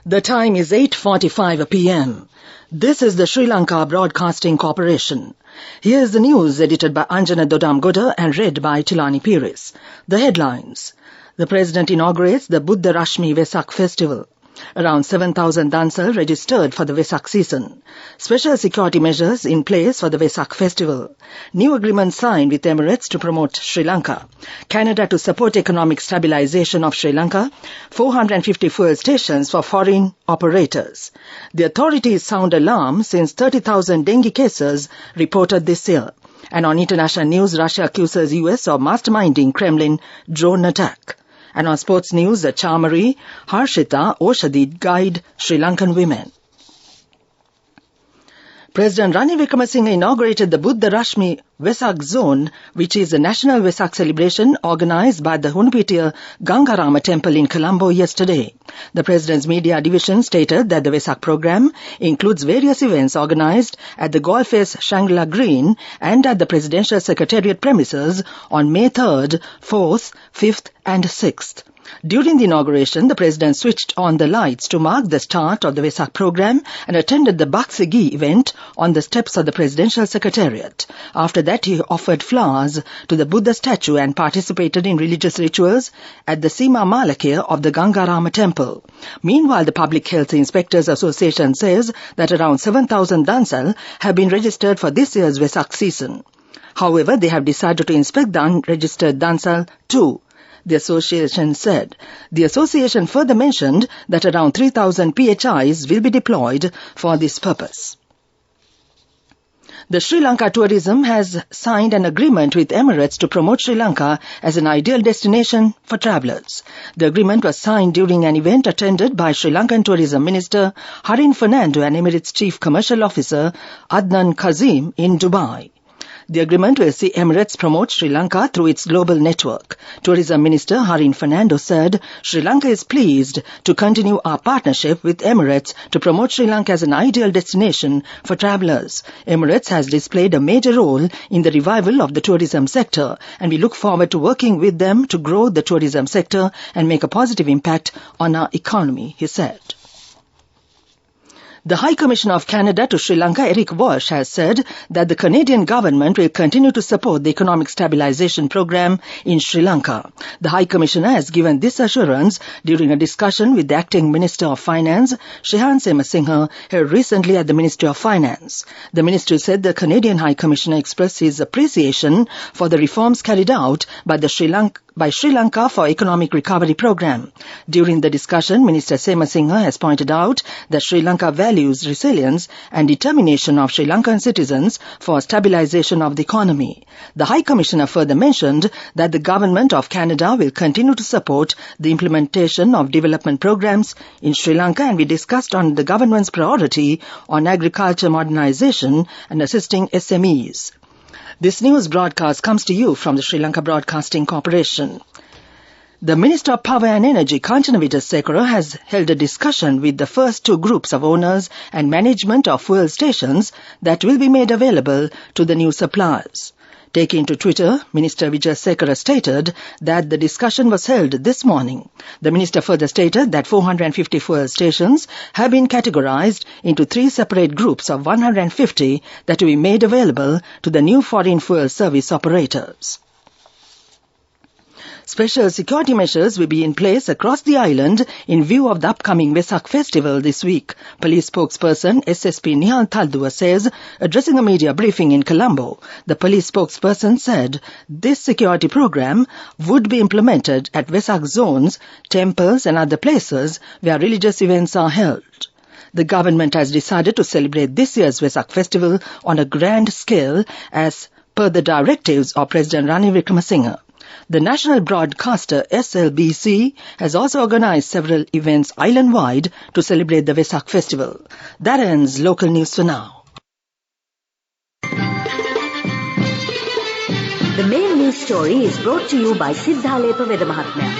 The time is 8:45 p.m. This is the Sri Lanka Broadcasting Corporation. Here is the news edited by Anjana Dodamgoda and read by Tilani Pires. The headlines. The President inaugurates the Buddha Rashmi Vesak Festival. Around 7,000 Dansal registered for the Vesak season. Special security measures in place for the Vesak festival. New agreement signed with Emirates to promote Sri Lanka. Canada to support economic stabilization of Sri Lanka. 450 fuel stations for foreign operators. The authorities sound alarm since 30,000 dengue cases reported this year. And on international news, Russia accuses US of masterminding Kremlin drone attack. And on sports news, the Chamari, Harshita, Oshadi guide Sri Lankan women. President Ranil Wickremesinghe inaugurated the Buddha Rashmi Vesak Zone, which is a national Vesak celebration organized by the Hunpitiya Gangarama Temple in Colombo yesterday. The President's media division stated that the Vesak program includes various events organized at the Golf-Face Shangri-La Green and at the Presidential Secretariat premises on May 3rd, 4th, 5th and 6th. During the inauguration, the President switched on the lights to mark the start of the Vesak program and attended the Baksigi event on the steps of the Presidential Secretariat. After that, he offered flowers to the Buddha statue and participated in religious rituals at the Sima Malakya of the Gangarama Temple. Meanwhile, the Public Health Inspectors Association says that around 7,000 Dansal have been registered for this year's Vesak season. However, they have decided to inspect the unregistered Dansal too. The association said. The association further mentioned that around 3,000 PHIs will be deployed for this purpose. The Sri Lanka Tourism has signed an agreement with Emirates to promote Sri Lanka as an ideal destination for travellers. The agreement was signed during an event attended by Sri Lankan Tourism Minister Harin Fernando and Emirates Chief Commercial Officer Adnan Kazim in Dubai. The agreement will see Emirates promote Sri Lanka through its global network. Tourism Minister Harin Fernando said, Sri Lanka is pleased to continue our partnership with Emirates to promote Sri Lanka as an ideal destination for travellers. Emirates has displayed a major role in the revival of the tourism sector, and we look forward to working with them to grow the tourism sector and make a positive impact on our economy, he said. The High Commissioner of Canada to Sri Lanka, Eric Walsh, has said that the Canadian government will continue to support the economic stabilization program in Sri Lanka. The High Commissioner has given this assurance during a discussion with the Acting Minister of Finance, Shehan Semasinghe, held recently at the Ministry of Finance. The ministry said the Canadian High Commissioner expressed his appreciation for the reforms carried out by Sri Lanka for Economic Recovery Program. During the discussion, Minister Semasinghe has pointed out that Sri Lanka values resilience and determination of Sri Lankan citizens for stabilization of the economy. The High Commissioner further mentioned that the Government of Canada will continue to support the implementation of development programs in Sri Lanka, and we discussed on the government's priority on agriculture modernization and assisting SMEs. This news broadcast comes to you from the Sri Lanka Broadcasting Corporation. The Minister of Power and Energy, Kanchana Wijasekara, has held a discussion with the first two groups of owners and management of fuel stations that will be made available to the new suppliers. Taking to Twitter, Minister Wijasekara stated that the discussion was held this morning. The minister further stated that 450 fuel stations have been categorized into three separate groups of 150 that will be made available to the new foreign fuel service operators. Special security measures will be in place across the island in view of the upcoming Vesak festival this week. Police spokesperson SSP Nihal Thaldua says, addressing a media briefing in Colombo, the police spokesperson said this security program would be implemented at Vesak zones, temples and other places where religious events are held. The government has decided to celebrate this year's Vesak festival on a grand scale as per the directives of President Ranil Wickremesinghe. The national broadcaster SLBC has also organized several events island-wide to celebrate the Vesak festival. That ends local news for now. The main news story is brought to you by Siddhalepa Vedamahatmya.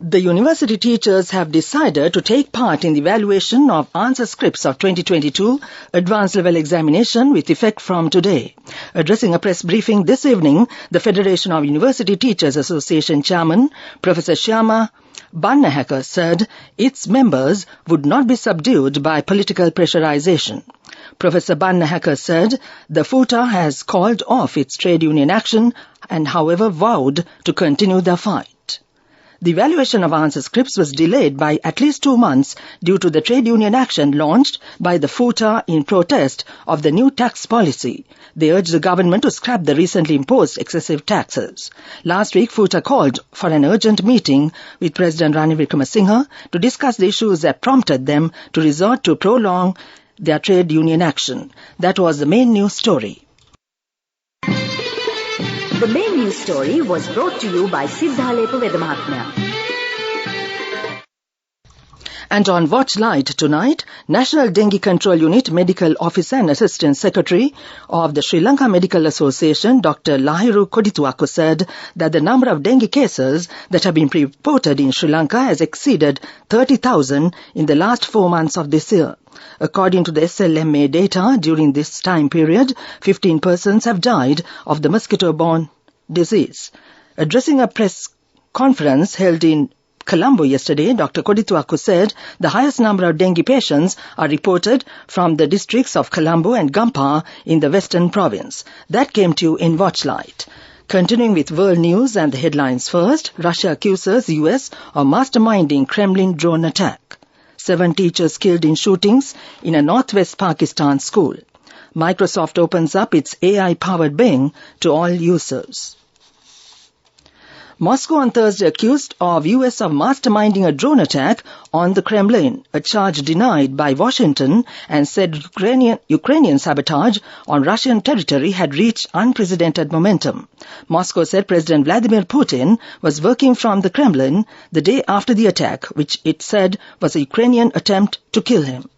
The university teachers have decided to take part in the evaluation of answer scripts of 2022 advanced level examination with effect from today. Addressing a press briefing this evening, the Federation of University Teachers Association chairman, Professor Shyama Bannahekar, said its members would not be subdued by political pressurization. Professor Bannahekar said the FUTA has called off its trade union action and however vowed to continue the fight. The evaluation of answer scripts was delayed by at least 2 months due to the trade union action launched by the FUTA in protest of the new tax policy. They urged the government to scrap the recently imposed excessive taxes. Last week, FUTA called for an urgent meeting with President Ranil Wickremesinghe to discuss the issues that prompted them to resort to prolong their trade union action. That was the main news story. The main news story was brought to you by Siddhalepa Vedamahatmya. And on Watch Light tonight, National Dengue Control Unit Medical Officer and Assistant Secretary of the Sri Lanka Medical Association, Dr. Lahiru Kodituaku, said that the number of dengue cases that have been reported in Sri Lanka has exceeded 30,000 in the last 4 months of this year. According to the SLMA data, during this time period, 15 persons have died of the mosquito-borne disease. Addressing a press conference held in Colombo yesterday, Dr. Kodituaku said the highest number of dengue patients are reported from the districts of Colombo and Gampar in the western province. That came to you in Watchlight. Continuing with world news and the headlines first, Russia accuses US of masterminding Kremlin drone attack. 7 teachers killed in shootings in a northwest Pakistan school. Microsoft opens up its AI-powered Bing to all users. Moscow on Thursday accused of US of masterminding a drone attack on the Kremlin, a charge denied by Washington, and said Ukrainian sabotage on Russian territory had reached unprecedented momentum. Moscow said President Vladimir Putin was working from the Kremlin the day after the attack, which it said was a Ukrainian attempt to kill him.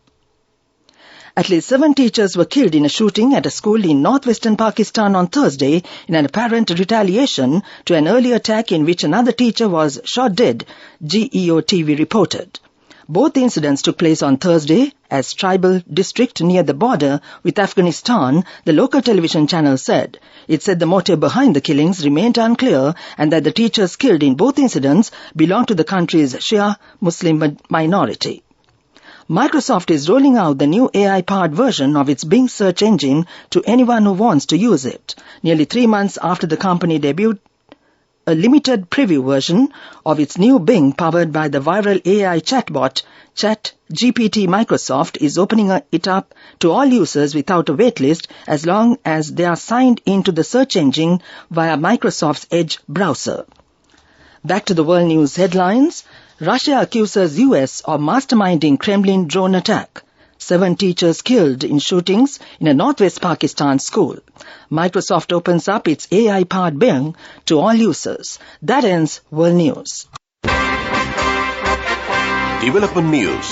At least 7 teachers were killed in a shooting at a school in northwestern Pakistan on Thursday in an apparent retaliation to an earlier attack in which another teacher was shot dead, GEO-TV reported. Both incidents took place on Thursday as tribal district near the border with Afghanistan, the local television channel said. It said the motive behind the killings remained unclear and that the teachers killed in both incidents belonged to the country's Shia Muslim minority. Microsoft is rolling out the new AI-powered version of its Bing search engine to anyone who wants to use it. Nearly 3 months after the company debuted a limited preview version of its new Bing powered by the viral AI chatbot ChatGPT, Microsoft is opening it up to all users without a waitlist as long as they are signed into the search engine via Microsoft's Edge browser. Back to the world news headlines. Russia accuses US of masterminding Kremlin drone attack. 7 teachers killed in shootings in a northwest Pakistan school. Microsoft opens up its AI-powered Bing to all users. That ends world news. Development news.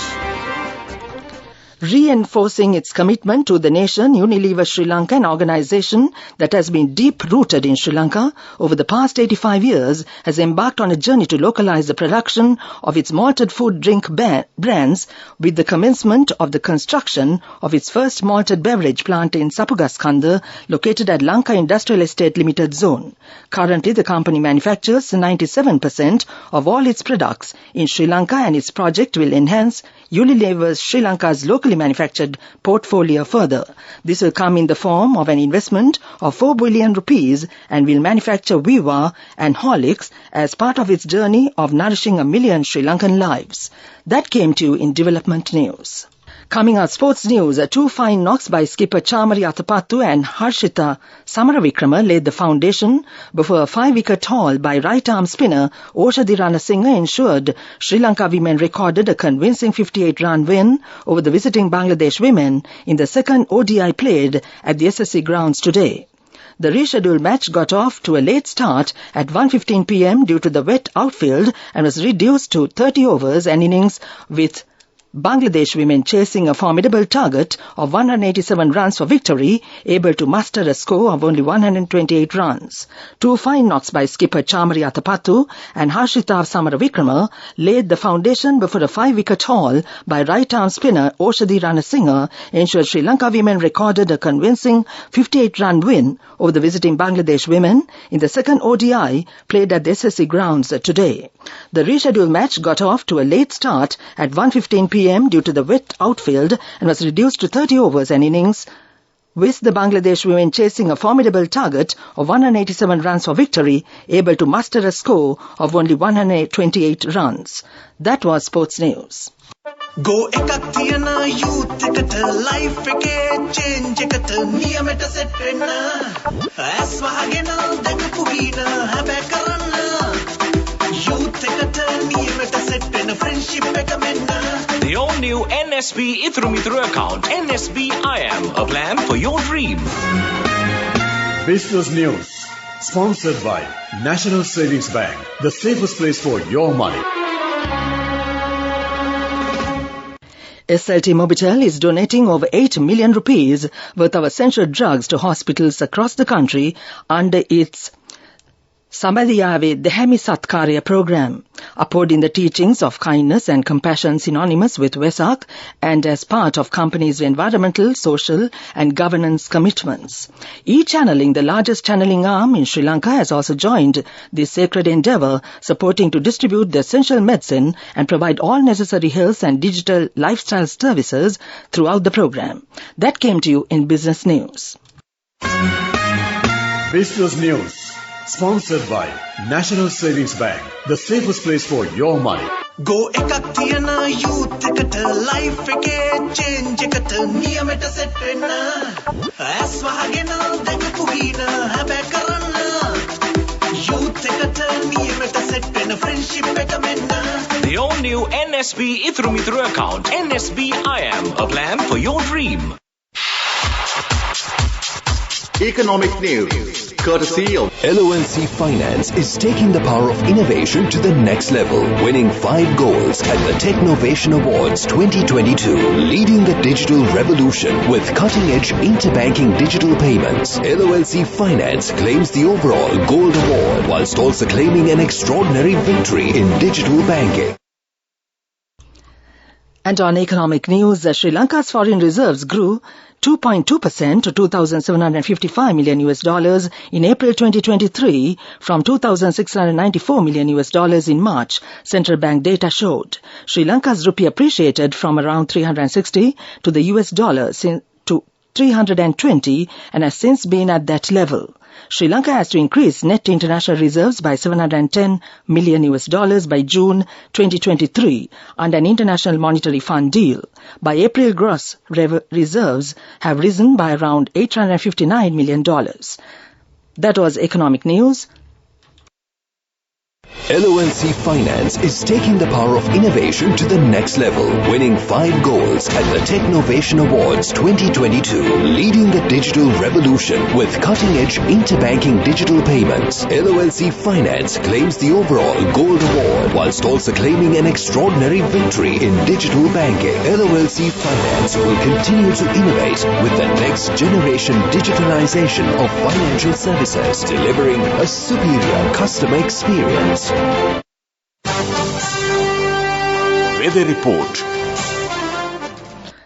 Reinforcing its commitment to the nation, Unilever Sri Lanka, an organization that has been deep-rooted in Sri Lanka over the past 85 years, has embarked on a journey to localize the production of its malted food drink brands with the commencement of the construction of its first malted beverage plant in Sapugaskanda, located at Lanka Industrial Estate Limited Zone. Currently, the company manufactures 97% of all its products in Sri Lanka, and its project will enhance Unilever Sri Lanka's locally manufactured portfolio further. This will come in the form of an investment of 4 billion rupees and will manufacture Viva and Horlicks as part of its journey of nourishing 1 million Sri Lankan lives. That came to you in development news. Coming out sports news, 2 fine knocks by skipper Chamari Athapattu and Harshita Samaravikrama laid the foundation before a 5-wicket haul by right-arm spinner Oshadi Ranasinghe ensured Sri Lanka women recorded a convincing 58-run win over the visiting Bangladesh women in the second ODI played at the SSC grounds today. The rescheduled match got off to a late start at 1:15 p.m. due to the wet outfield and was reduced to 30 overs and innings with Bangladesh women chasing a formidable target of 187 runs for victory, able to muster a score of only 128 runs. Two fine knocks by skipper Chamari Athapattu and Harshita Samaravikrama laid the foundation before a 5-wicket haul by right-arm spinner Oshadi Ranasinghe ensured Sri Lanka women recorded a convincing 58-run win over the visiting Bangladesh women in the second ODI played at the SSC grounds today. The rescheduled match got off to a late start at 1:15 p.m. due to the wet outfield and was reduced to 30 overs an innings, with the Bangladesh women chasing a formidable target of 187 runs for victory, able to muster a score of only 128 runs. That was Sports News. Go ekak thiyana youth eකට life එකේ change එකට නියමෙට set වෙන්න ඇස් වහගෙන දැකපු ගින හැබැ කරන්න youth එකට නියමෙට set වෙන්න friendship එක මෙන්න. The all-new NSB Ithru account, NSB IM, a plan for your dream. Business News, sponsored by National Savings Bank, the safest place for your money. SLT Mobitel is donating over 8 million rupees worth of essential drugs to hospitals across the country under its Samadiyave Dehami Satkarya program, upholding the teachings of kindness and compassion synonymous with Vesak and as part of company's environmental, social and governance commitments. E-channeling, the largest channeling arm in Sri Lanka, has also joined this sacred endeavour, supporting to distribute the essential medicine and provide all necessary health and digital lifestyle services throughout the program. That came to you in Business News. Business News, sponsored by National Savings Bank, the safest place for your money. Go ekak thiyana youth එකට life එකේ change එකට නියමෙට set වෙන්න ඇස් වහගෙන දැකපු ගින හැබැ කරන්න youth එකට නියමෙට set වෙන්න friendship එක මෙන්න. The all-new NSB Ithru account, NSB IM, a plan for your dream. Economic news, courtesy of LONC Finance is taking the power of innovation to the next level, winning 5 goals at the Technovation Awards 2022, leading the digital revolution with cutting-edge interbanking digital payments. LONC Finance claims the overall Gold Award whilst also claiming an extraordinary victory in digital banking. And on economic news, Sri Lanka's foreign reserves grew 2.2% to $2,755 million in April 2023 from $2,694 million in March, central bank data showed. Sri Lanka's rupee appreciated from around 360 to the US dollar to 320 and has since been at that level. Sri Lanka has to increase net international reserves by $710 million by June 2023 under an International Monetary Fund deal. By April, gross reserves have risen by around $859 million. That was economic news. LONC Finance is taking the power of innovation to the next level, winning 5 goals at the Technovation Awards 2022, leading the digital revolution with cutting-edge interbanking digital payments. LONC Finance claims the overall Gold Award whilst also claiming an extraordinary victory in digital banking. LONC Finance will continue to innovate with the next generation digitalization of financial services, delivering a superior customer experience. Weather Report.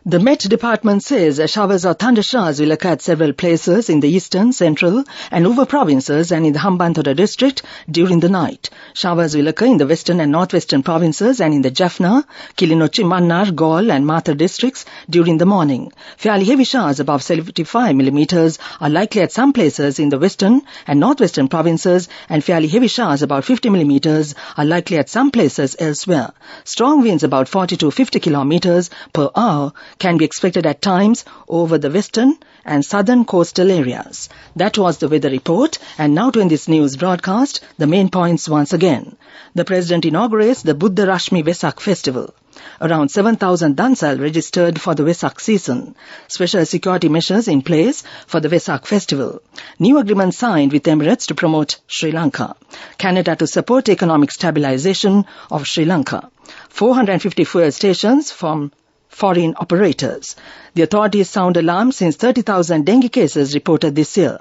The Met Department says showers or thundershowers will occur at several places in the eastern, central and over provinces and in the Hambantota district during the night. Showers will occur in the western and northwestern provinces and in the Jaffna, Kilinochchi, Mannar, Galle and Mathur districts during the morning. Fairly heavy showers above 75 millimeters are likely at some places in the western and northwestern provinces, and fairly heavy showers about 50 millimeters are likely at some places elsewhere. Strong winds about 40 to 50 kilometers per hour can be expected at times over the western and southern coastal areas. That was the weather report, and now to end this news broadcast, the main points once again. The President inaugurates the Buddha Rashmi Vesak festival. Around 7,000 Dansal registered for the Vesak season. Special security measures in place for the Vesak festival. New agreement signed with Emirates to promote Sri Lanka. Canada to support economic stabilization of Sri Lanka. 450 fuel stations from foreign operators. The authorities sound alarm since 30,000 dengue cases reported this year.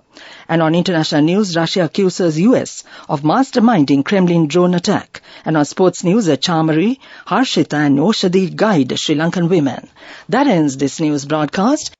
And on international news, Russia accuses US of masterminding Kremlin drone attack. And on sports news, a Chamari, Harshita and Oshadi guide Sri Lankan women. That ends this news broadcast.